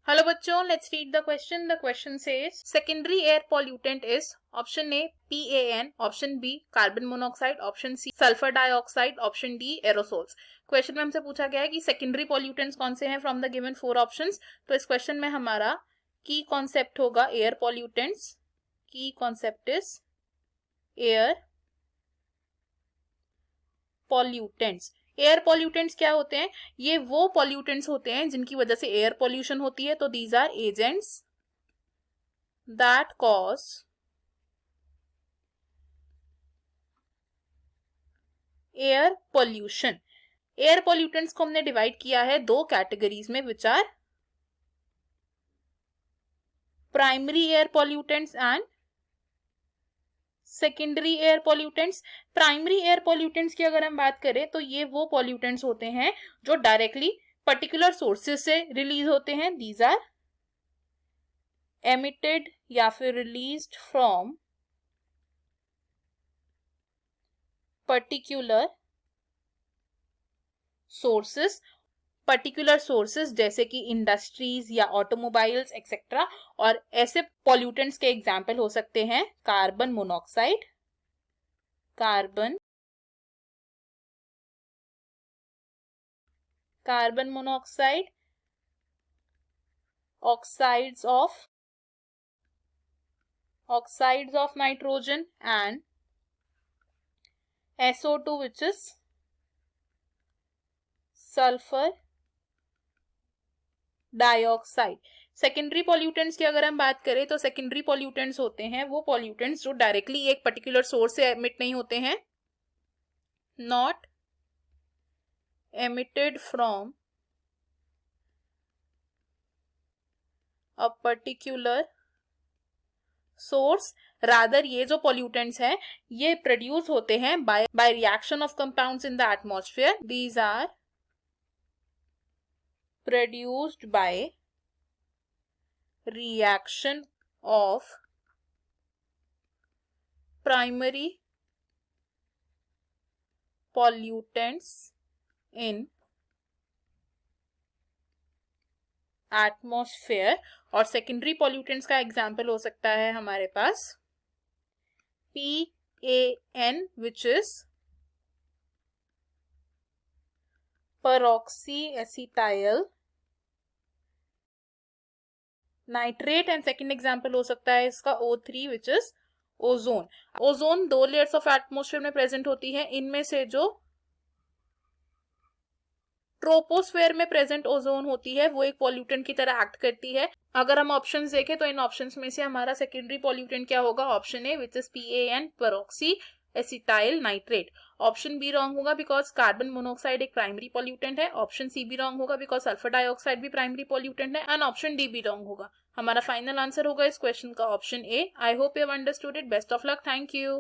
Hello बच्चों, let's read the question. The question says secondary air pollutant is option A PAN, option B carbon monoxide, option C sulphur dioxide, option D aerosols. Question में हमसे पूछा गया है कि secondary pollutants कौन से हैं फ्रॉम द गिवन 4 ऑप्शंस. तो इस क्वेश्चन में हमारा की कॉन्सेप्ट होगा एयर पॉल्यूटेंट्स. की concept is air pollutants. Air pollutants क्या होते हैं? ये वो पॉल्यूटेंट्स होते हैं जिनकी वजह से एयर पॉल्यूशन होती है. तो these are agents that cause air pollution. Air pollutants को हमने डिवाइड किया है दो कैटेगरीज में, which are primary air pollutants and secondary air pollutants. Primary air pollutants की अगर हम बात करें तो ये वो पॉल्यूटेंट्स होते हैं जो डायरेक्टली पर्टिकुलर सोर्सेज से रिलीज होते हैं. दीज आर एमिटेड या फिर released from particular sources. Particular sources जैसे कि इंडस्ट्रीज या ऑटोमोबाइल्स एक्सेट्रा. और ऐसे पॉल्यूटेंट्स के एग्जाम्पल हो सकते हैं carbon monoxide, carbon monoxide, oxides of nitrogen and SO2 which is sulphur dioxide. Secondary pollutants की अगर हम बात करें तो सेकेंडरी पॉल्यूटेंट्स होते हैं वो पॉल्यूटेंट्स जो डायरेक्टली एक पर्टिकुलर सोर्स से एमिट नहीं होते हैं. Not emitted from a particular source. Rather ये जो पॉल्यूटेंट्स हैं ये प्रोड्यूस होते हैं by reaction of compounds in the atmosphere. These are produced by reaction of primary pollutants in atmosphere. और सेकेंडरी पॉल्यूटेंट्स का एग्जाम्पल हो सकता है हमारे पास PAN which is peroxyacetyl nitrate. And second example हो सकता है इसका O3 which is ozone. Ozone दो लेयर्स ऑफ एटमोस्फेयर में प्रेजेंट होती है. इनमें से जो ट्रोपोस्फेयर में प्रेजेंट ओजोन होती है वो एक पॉल्यूटेंट की तरह एक्ट करती है. अगर हम ऑप्शंस देखें तो इन ऑप्शंस में से हमारा सेकेंडरी पॉल्यूटेंट क्या होगा? Option A which is PAN, peroxy acetyl nitrate. Option be wrong होगा बिकॉज कार्बन मोनोऑक्साइड एक प्राइमरी पॉल्यूटेंट है. ऑप्शन सी भी रॉन्ग होगा बिकॉज सल्फर डाइऑक्साइड भी प्राइमरी पॉल्यूटेंट है. एंड ऑप्शन डी भी रॉन्ग होगा. हमारा फाइनल आंसर होगा इस क्वेश्चन का option A. I hope you have understood it. Best of luck. Thank you.